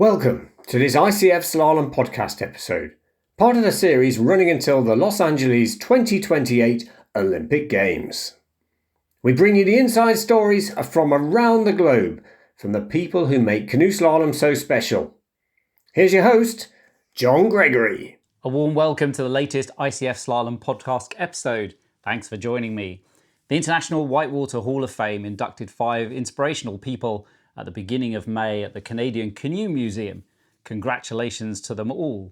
Welcome to this ICF Slalom podcast episode, part of the series running until the Los Angeles 2028 Olympic Games. We bring you the inside stories from around the globe from the people who make canoe slalom so special. Here's your host, John Gregory. A warm welcome to the latest ICF Slalom podcast episode. Thanks for joining me. The International Whitewater Hall of Fame inducted 5 inspirational people at the beginning of May at the Canadian Canoe Museum. Congratulations to them all.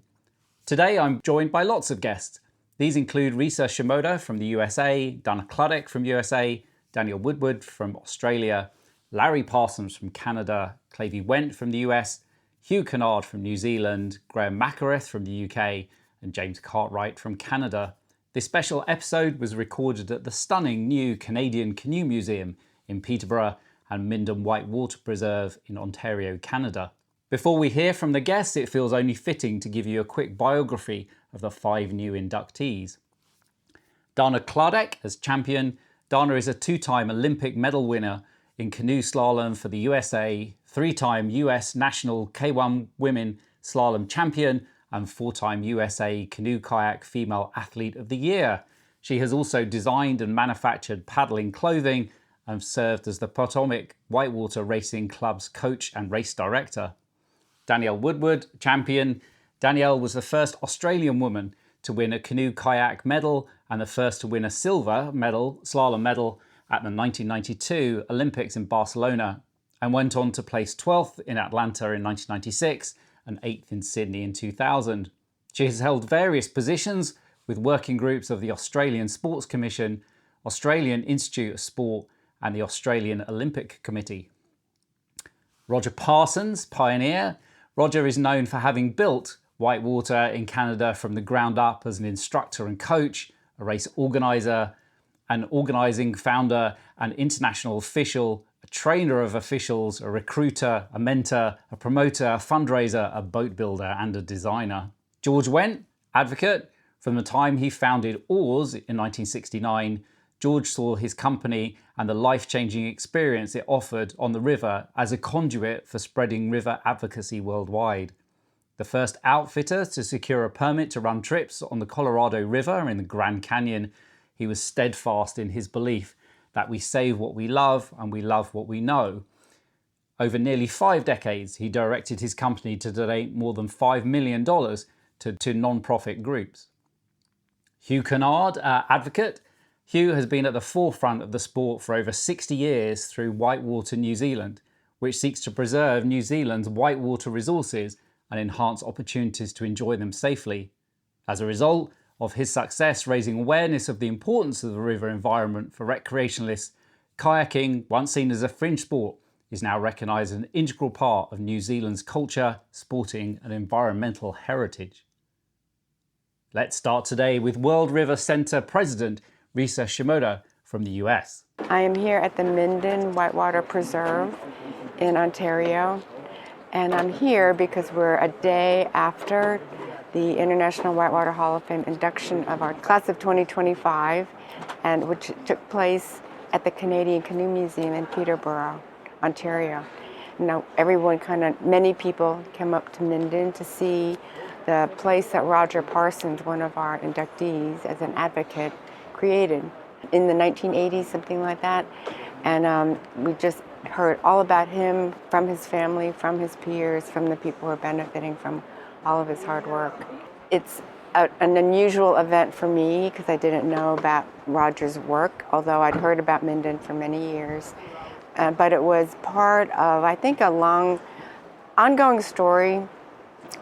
Today I'm joined by lots of guests. These include Risa Shimoda from the USA, Chladek from USA, Danielle Woodward from Australia, Larry Parsons from Canada, Clavey Wendt from the US, Hugh Canard from New Zealand, Graham Mackereth from the UK, and James Cartwright from Canada. This special episode was recorded at the stunning new Canadian Canoe Museum in Peterborough and Minden Whitewater Preserve in Ontario, Canada. Before we hear from the guests, it feels only fitting to give you a quick biography of the 5 new inductees. Dana Chladek as champion. Dana is a 2-time Olympic medal winner in canoe slalom for the USA, 3-time US National K1 Women Slalom Champion, and 4-time USA Canoe Kayak Female Athlete of the Year. She has also designed and manufactured paddling clothing and served as the Potomac Whitewater Racing Club's coach and race director. Danielle Woodward, champion. Danielle was the first Australian woman to win a canoe kayak medal and the first to win a silver medal, slalom medal, at the 1992 Olympics in Barcelona, and went on to place 12th in Atlanta in 1996 and 8th in Sydney in 2000. She has held various positions with working groups of the Australian Sports Commission, Australian Institute of Sport, and the Australian Olympic Committee. Roger Parsons, pioneer. Roger is known for having built Whitewater in Canada from the ground up as an instructor and coach, a race organiser, an organising founder, an international official, a trainer of officials, a recruiter, a mentor, a promoter, a fundraiser, a boat builder, and a designer. George Wendt, advocate. From the time he founded Oars in 1969, George saw his company and the life-changing experience it offered on the river as a conduit for spreading river advocacy worldwide. The first outfitter to secure a permit to run trips on the Colorado River in the Grand Canyon, he was steadfast in his belief that we save what we love and we love what we know. Over nearly 5 decades, he directed his company to donate more than $5 million to non-profit groups. Hugh Canard, advocate. Hugh has been at the forefront of the sport for over 60 years through Whitewater New Zealand, which seeks to preserve New Zealand's whitewater resources and enhance opportunities to enjoy them safely. As a result of his success raising awareness of the importance of the river environment for recreationalists, kayaking, once seen as a fringe sport, is now recognised as an integral part of New Zealand's culture, sporting and environmental heritage. Let's start today with World River Centre President Risa Shimoda from the US. I am here at the Minden Whitewater Preserve in Ontario, and I'm here because we're a day after the International Whitewater Hall of Fame induction of our class of 2025, and which took place at the Canadian Canoe Museum in Peterborough, Ontario. Now, many people came up to Minden to see the place that Roger Parsons, one of our inductees as an advocate, created in the 1980s, something like that. And we just heard all about him from his family, from his peers, from the people who are benefiting from all of his hard work. It's an unusual event for me because I didn't know about Roger's work, although I'd heard about Minden for many years. But it was part of, I think, a long, ongoing story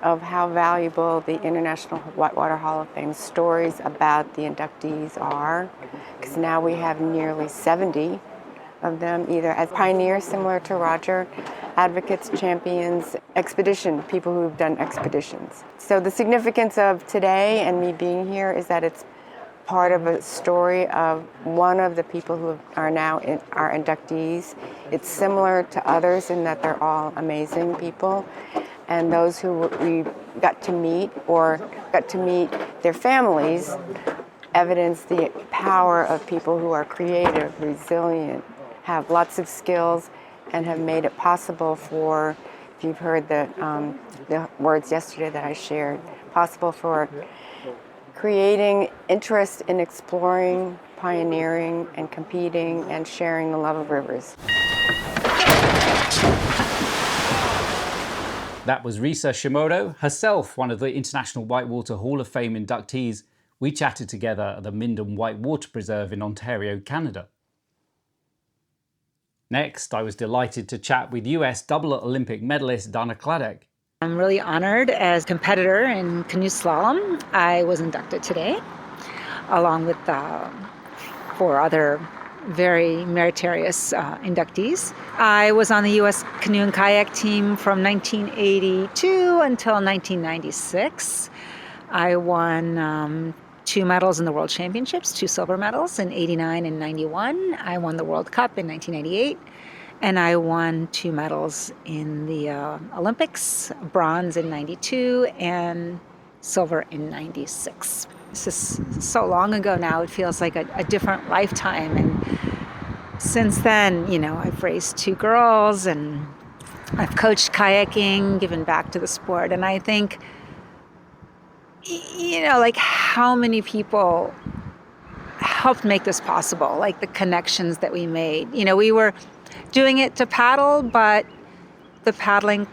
of how valuable the International Whitewater Hall of Fame stories about the inductees are, because now we have nearly 70 of them, either as pioneers similar to Roger, advocates, champions, people who've done expeditions. So the significance of today and me being here is that it's part of a story of one of the people who are now our inductees. It's similar to others in that they're all amazing people. And those who we got to meet or got to meet their families evidence the power of people who are creative, resilient, have lots of skills, and have made it possible for if you've heard the words yesterday that I shared, possible for creating interest in exploring, pioneering, and competing, and sharing the love of rivers. That was Risa Shimoda, herself one of the International Whitewater Hall of Fame inductees. We chatted together at the Minden Whitewater Preserve in Ontario, Canada. Next, I was delighted to chat with US double Olympic medalist Dana Chladek. I'm really honored as competitor in canoe slalom. I was inducted today, along with 4 other very meritorious inductees. I was on the U.S. canoe and kayak team from 1982 until 1996. I won 2 medals in the World Championships, 2 silver medals in 89 and 91. I won the World Cup in 1998. And I won 2 medals in the Olympics, bronze in 92 and silver in 96. This is so long ago now, it feels like a different lifetime. And since then, I've raised 2 girls and I've coached kayaking, given back to the sport. And I think, like how many people helped make this possible, like the connections that we made. We were doing it to paddle, but the paddling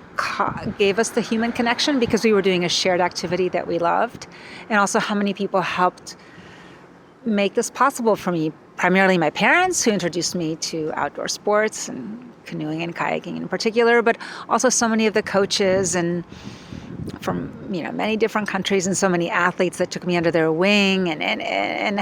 gave us the human connection because we were doing a shared activity that we loved. And also how many people helped make this possible for me. Primarily my parents, who introduced me to outdoor sports and canoeing and kayaking in particular, but also so many of the coaches and from many different countries and so many athletes that took me under their wing. And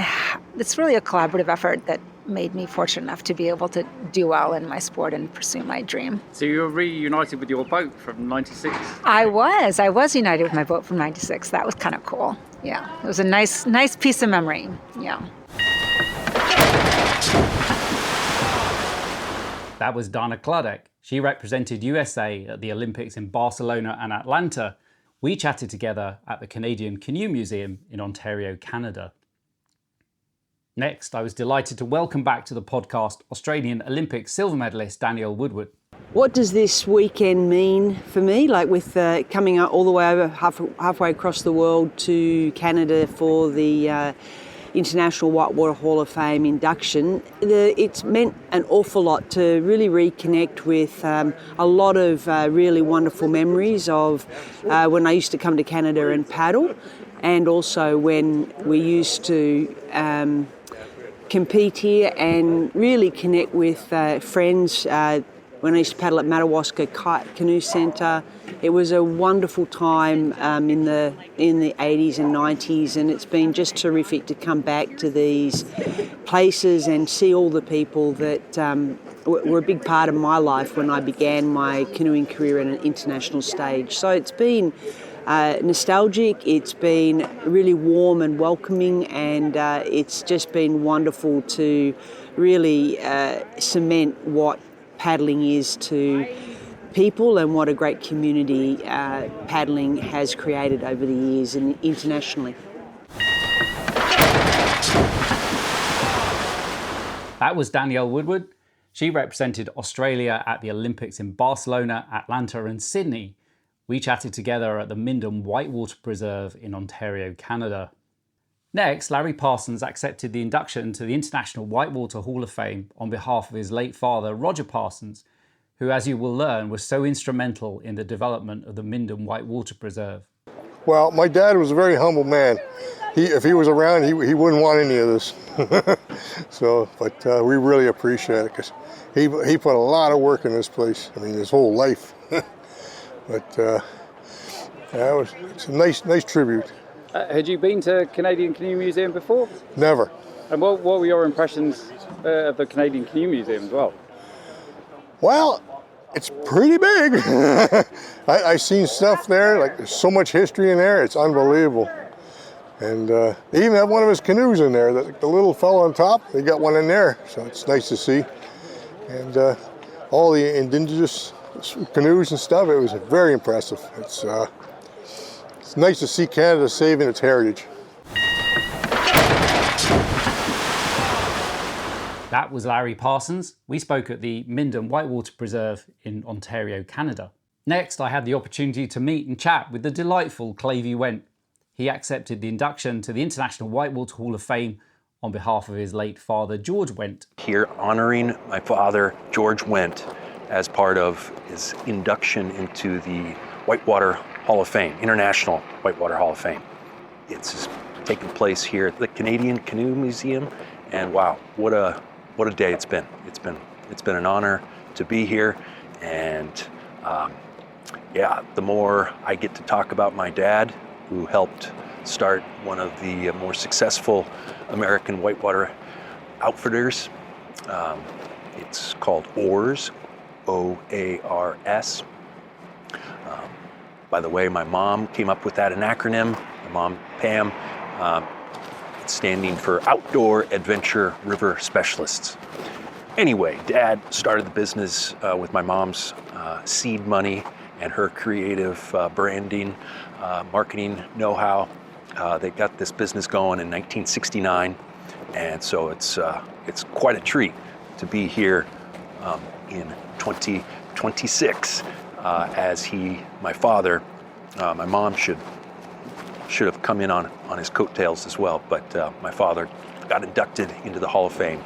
it's really a collaborative effort that made me fortunate enough to be able to do well in my sport and pursue my dream. So you were reunited with your boat from 96? I was united with my boat from 96. That was kind of cool. Yeah, it was a nice piece of memory. Yeah. That was Dana Chladek. She represented USA at the Olympics in Barcelona and Atlanta. We chatted together at the Canadian Canoe Museum in Ontario, Canada. Next, I was delighted to welcome back to the podcast Australian Olympic silver medalist Danielle Woodward. What does this weekend mean for me? Like with coming up all the way over halfway across the world to Canada for the International Whitewater Hall of Fame induction, it's meant an awful lot to really reconnect with a lot of really wonderful memories of when I used to come to Canada and paddle, and also when we used to compete here and really connect with friends. When I used to paddle at Madawaska Canoe Centre, it was a wonderful time in the 80s and 90s, and it's been just terrific to come back to these places and see all the people that were a big part of my life when I began my canoeing career at an international stage. So it's been nostalgic, it's been really warm and welcoming, and it's just been wonderful to really cement what paddling is to people and what a great community paddling has created over the years and internationally. That was Danielle Woodward. She represented Australia at the Olympics in Barcelona, Atlanta and Sydney. We chatted together at the Minden Whitewater Preserve in Ontario, Canada. Next, Larry Parsons accepted the induction to the International Whitewater Hall of Fame on behalf of his late father, Roger Parsons, who, as you will learn, was so instrumental in the development of the Minden Whitewater Preserve. Well, my dad was a very humble man. If he was around, he wouldn't want any of this. But we really appreciate it because he put a lot of work in this place. I mean, his whole life. It's a nice tribute. Had you been to Canadian Canoe Museum before? Never. And what were your impressions of the Canadian Canoe Museum as well? Well, it's pretty big. I've seen stuff there, like there's so much history in there, it's unbelievable. And they even have one of his canoes in there, the little fellow on top, they got one in there, so it's nice to see. And all the indigenous canoes and stuff, it was very impressive. It's nice to see Canada saving its heritage. That was Larry Parsons. We spoke at the Minden Whitewater Preserve in Ontario, Canada. Next, I had the opportunity to meet and chat with the delightful Clavey Wendt. He accepted the induction to the International Whitewater Hall of Fame on behalf of his late father, George Wendt. Here honoring my father, George Wendt, as part of his induction into the Whitewater Hall of Fame, International Whitewater Hall of Fame. It's taken place here at the Canadian Canoe Museum, and wow, what a day it's been. It's been an honor to be here, and the more I get to talk about my dad, who helped start one of the more successful American whitewater outfitters. It's called OARS, O-A-R-S. By the way, my mom came up with that an acronym. My mom, Pam, it's standing for Outdoor Adventure River Specialists. Anyway, Dad started the business with my mom's seed money and her creative branding, marketing know-how. They got this business going in 1969, and so it's quite a treat to be here in 2026 as my father, my mom should have come in on his coattails as well, but my father got inducted into the Hall of Fame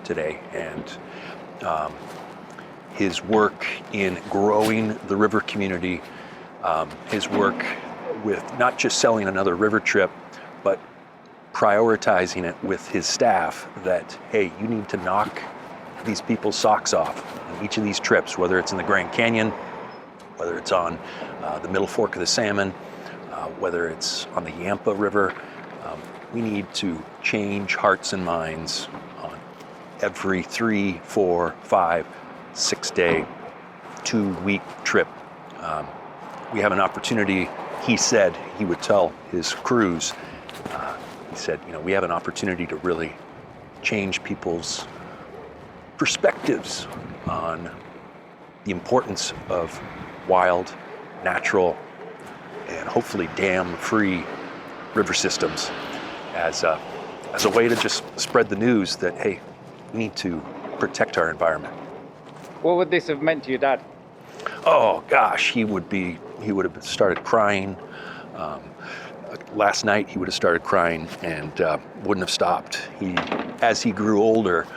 today, and his work in growing the river community, his work with not just selling another river trip, but prioritizing it with his staff that, hey, you need to knock these people's socks off on each of these trips, whether it's in the Grand Canyon, whether it's on the Middle Fork of the Salmon, whether it's on the Yampa River. We need to change hearts and minds on every 3, 4, 5, 6 day, 2-week trip. We have an opportunity, he said, he would tell his crews, he said, we have an opportunity to really change people's perspectives on the importance of wild, natural, and hopefully dam-free river systems as a way to just spread the news that, hey, we need to protect our environment. What would this have meant to your dad? Oh gosh, he would have started crying. Last night he would have started crying and wouldn't have stopped. As he grew older,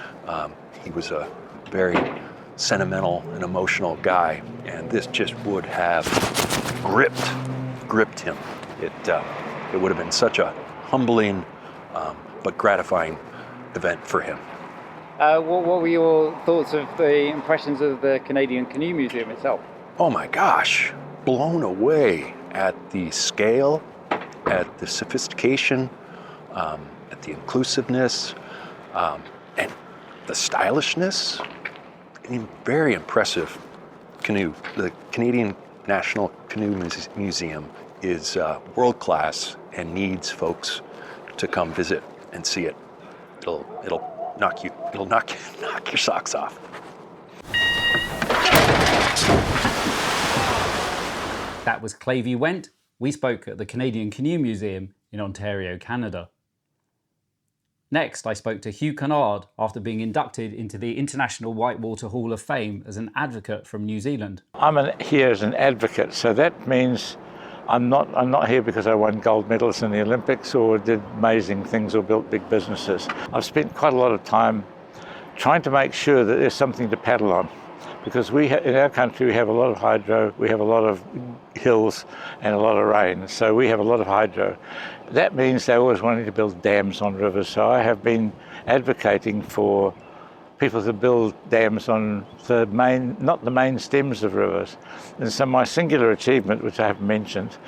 he was a very sentimental and emotional guy, and this just would have gripped him. It would have been such a humbling but gratifying event for him. What were your thoughts of the impressions of the Canadian Canoe Museum itself? Oh my gosh, blown away at the scale, at the sophistication, at the inclusiveness, and the stylishness. Very impressive canoe. The Canadian National Canoe Museum is world-class and needs folks to come visit and see it. It'll knock your socks off. That was Clavey Wendt. We spoke at the Canadian Canoe Museum in Ontario, Canada. Next, I spoke to Hugh Canard after being inducted into the International Whitewater Hall of Fame as an advocate from New Zealand. I'm here as an advocate, so that means I'm not here because I won gold medals in the Olympics or did amazing things or built big businesses. I've spent quite a lot of time trying to make sure that there's something to paddle on, because in our country we have a lot of hydro, we have a lot of hills and a lot of rain, so we have a lot of hydro. That means they're always wanting to build dams on rivers, so I have been advocating for people to build dams on not the main stems of rivers. And so my singular achievement, which I have mentioned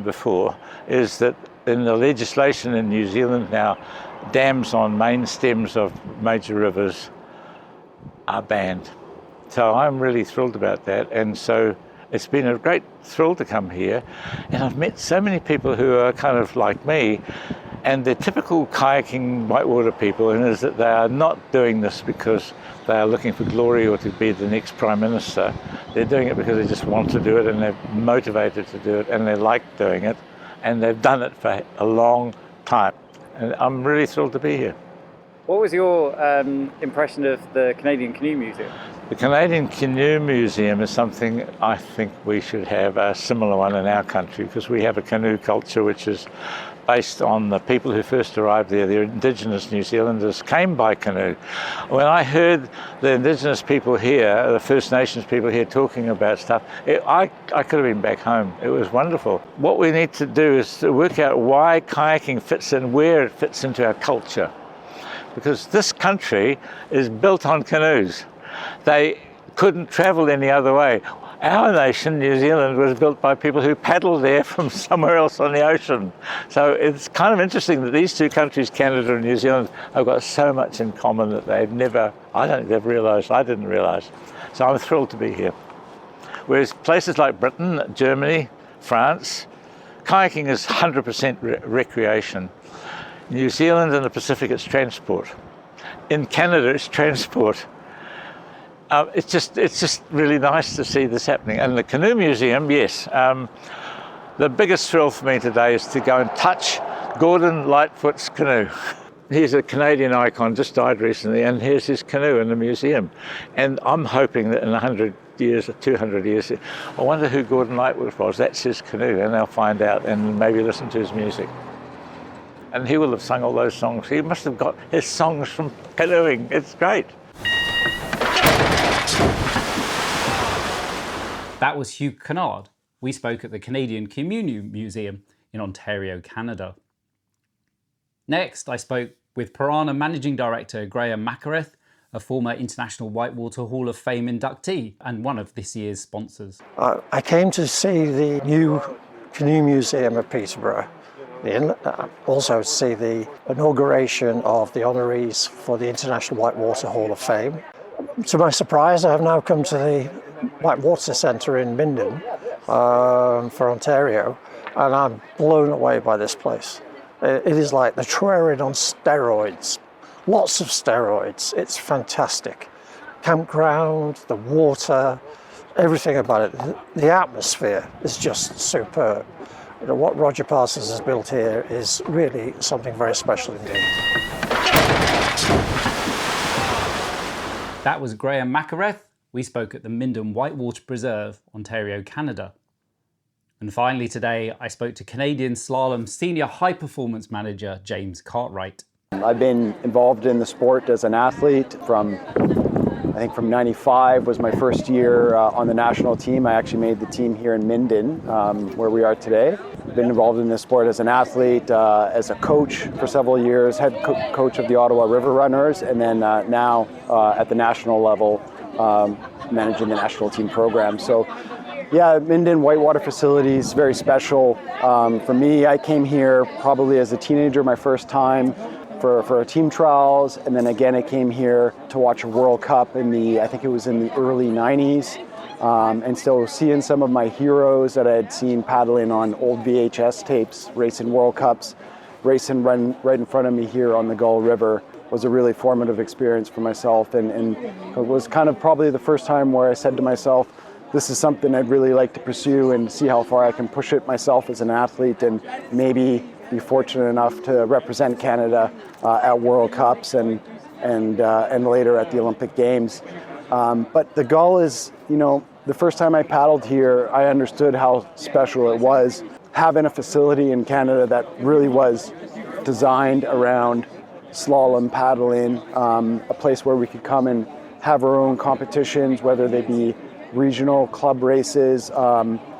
before, is that in the legislation in New Zealand now, dams on main stems of major rivers are banned. So I'm really thrilled about that, and so it's been a great thrill to come here, and I've met so many people who are kind of like me, and they're typical kayaking whitewater people, and is that they are not doing this because they are looking for glory or to be the next Prime Minister. They're doing it because they just want to do it, and they're motivated to do it, and they like doing it, and they've done it for a long time. And I'm really thrilled to be here. What was your impression of the Canadian Canoe Museum? The Canadian Canoe Museum is something I think we should have a similar one in our country, because we have a canoe culture which is based on the people who first arrived there. The indigenous New Zealanders came by canoe. When I heard the indigenous people here, the First Nations people here talking about stuff, I could have been back home. It was wonderful. What we need to do is to work out why kayaking fits in, where it fits into our culture. Because this country is built on canoes. They couldn't travel any other way. Our nation, New Zealand, was built by people who paddled there from somewhere else on the ocean. So it's kind of interesting that these two countries, Canada and New Zealand, have got so much in common that they've never, I don't think they've realised, I didn't realise. So I'm thrilled to be here. Whereas places like Britain, Germany, France, kayaking is 100% recreation. New Zealand and the Pacific, it's transport. In Canada, it's transport. It's just really nice to see this happening. And the Canoe Museum, yes. The biggest thrill for me today is to go and touch Gordon Lightfoot's canoe. He's a Canadian icon, just died recently, and here's his canoe in the museum. And I'm hoping that in 100 years or 200 years, I wonder who Gordon Lightfoot was. That's his canoe, and they'll find out and maybe listen to his music. And he will have sung all those songs. He must have got his songs from canoeing. It's great. That was Hugh Canard. We spoke at the Canadian Canoe Museum in Ontario, Canada. Next, I spoke with Piranha Managing Director Graham Mackereth, a former International Whitewater Hall of Fame inductee and one of this year's sponsors. I came to see the new Canoe Museum at Peterborough. Also see the inauguration of the honorees for the International Whitewater Hall of Fame. To my surprise, I have now come to the Whitewater Centre in Minden for Ontario, and I'm blown away by this place. It is like the Turin on steroids, lots of steroids. It's fantastic. Campground, the water, everything about it. The atmosphere is just superb. What Roger Parsons has built here is really something very special indeed. That was Graham Mackereth. We spoke at the Minden Whitewater Preserve, Ontario, Canada. And finally today, I spoke to Canadian Slalom Senior High Performance Manager James Cartwright. I've been involved in the sport as an athlete from 95 was my first year on the national team. I actually made the team here in Minden, where we are today. I've been involved in this sport as an athlete, as a coach for several years, head coach of the Ottawa River Runners, and then now at the national level, managing the national team program. So yeah, Minden Whitewater facilities, very special. For me, I came here probably as a teenager, my first time, for team trials, and then again I came here to watch a World Cup I think it was in the early 90s, and still seeing some of my heroes that I had seen paddling on old VHS tapes, racing World Cups, racing run right in front of me here on the Gull River was a really formative experience for myself, and it was kind of probably the first time where I said to myself, this is something I'd really like to pursue and see how far I can push it myself as an athlete, and maybe be fortunate enough to represent Canada at World Cups and later at the Olympic Games. But the Gull is, the first time I paddled here, I understood how special it was having a facility in Canada that really was designed around slalom paddling, a place where we could come and have our own competitions, whether they be regional club races,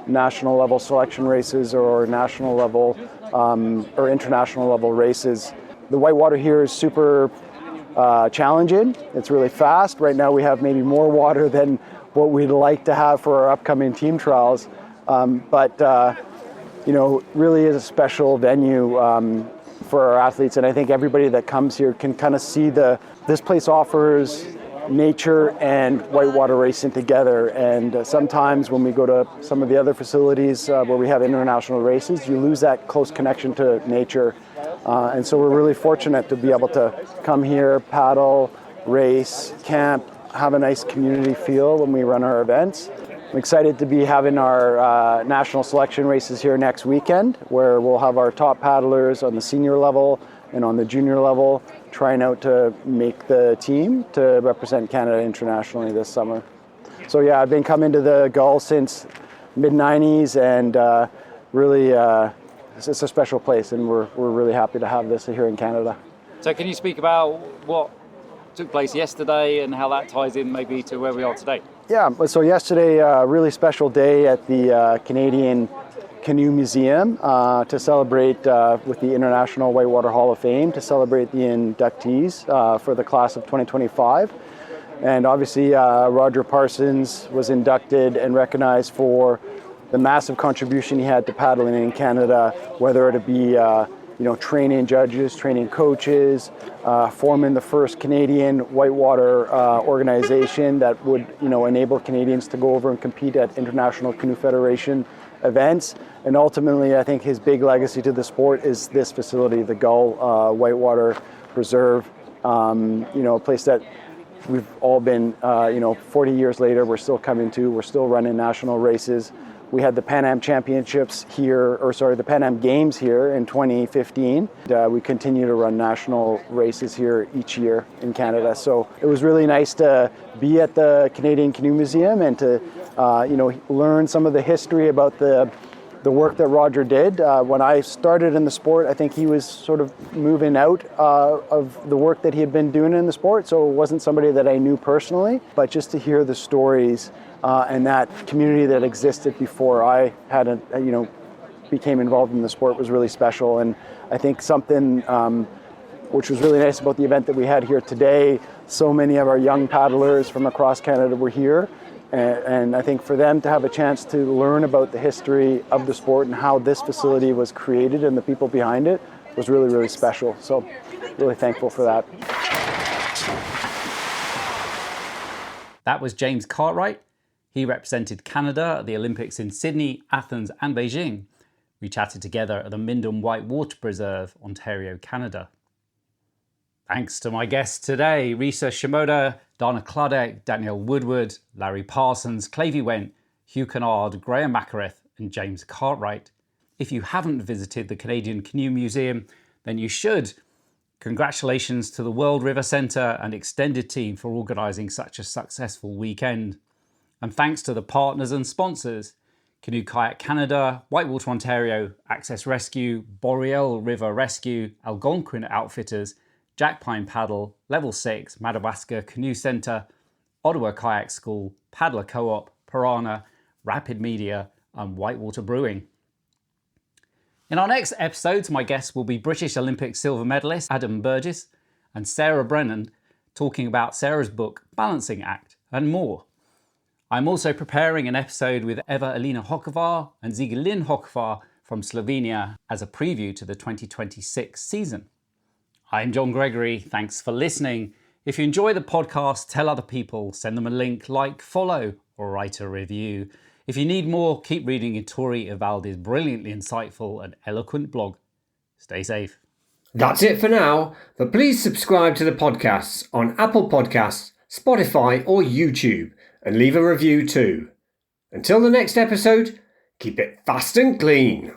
national level selection races, or national level or international level races. The whitewater here is super challenging. It's really fast. Right now we have maybe more water than what we'd like to have for our upcoming team trials. But really is a special venue for our athletes. And I think everybody that comes here can kind of see this place offers nature and whitewater racing together, and sometimes when we go to some of the other facilities where we have international races, you lose that close connection to nature, and so we're really fortunate to be able to come here, paddle, race, camp, have a nice community feel when we run our events. I'm excited to be having our national selection races here next weekend, where we'll have our top paddlers on the senior level and on the junior level trying out to make the team to represent Canada internationally this summer. So yeah, I've been coming to the Gull since mid-90s, and really it's a special place, and we're really happy to have this here in Canada. So can you speak about what took place yesterday and how that ties in maybe to where we are today? Yeah, so yesterday, a really special day at the Canadian Canoe Museum to celebrate with the International Whitewater Hall of Fame, to celebrate the inductees for the class of 2025. And obviously Roger Parsons was inducted and recognized for the massive contribution he had to paddling in Canada, whether it be training judges, training coaches, forming the first Canadian whitewater organization that would enable Canadians to go over and compete at International Canoe Federation events. And ultimately, I think his big legacy to the sport is this facility, the Gull Whitewater Preserve, a place that we've all been, 40 years later, we're still coming to, we're still running national races. We had the Pan Am Championships here, the Pan Am Games here in 2015. We continue to run national races here each year in Canada. So it was really nice to be at the Canadian Canoe Museum and to, learn some of the history about the work that Roger did. When I started in the sport, I think he was sort of moving out of the work that he had been doing in the sport. So it wasn't somebody that I knew personally, but just to hear the stories and that community that existed before I had became involved in the sport was really special. And I think something which was really nice about the event that we had here today, so many of our young paddlers from across Canada were here. And I think for them to have a chance to learn about the history of the sport and how this facility was created and the people behind it was really, really special. So really thankful for that. That was James Cartwright. He represented Canada at the Olympics in Sydney, Athens and Beijing. We chatted together at the Minden Whitewater Preserve, Ontario, Canada. Thanks to my guests today, Risa Shimoda, Dana Chladek, Danielle Woodward, Larry Parsons, Clavey Wendt, Hugh Canard, Graham Mackereth and James Cartwright. If you haven't visited the Canadian Canoe Museum, then you should. Congratulations to the World River Centre and extended team for organising such a successful weekend. And thanks to the partners and sponsors, Canoe Kayak Canada, Whitewater Ontario, Access Rescue, Boreal River Rescue, Algonquin Outfitters, Jack Pine Paddle, Level 6, Madawaska Canoe Centre, Ottawa Kayak School, Paddler Co-op, Piranha, Rapid Media and Whitewater Brewing. In our next episodes, my guests will be British Olympic silver medalist Adam Burgess and Sarah Brennand, talking about Sarah's book Balancing Act and more. I'm also preparing an episode with Eva Alina Hocevar and Ziga Lin Hocevar from Slovenia as a preview to the 2026 season. I'm John Gregory, thanks for listening. If you enjoy the podcast, tell other people, send them a link, like, follow, or write a review. If you need more, keep reading Ettore Evaldi's brilliantly insightful and eloquent blog. Stay safe. That's it for now, but please subscribe to the podcasts on Apple Podcasts, Spotify or YouTube, and leave a review too. Until the next episode, keep it fast and clean.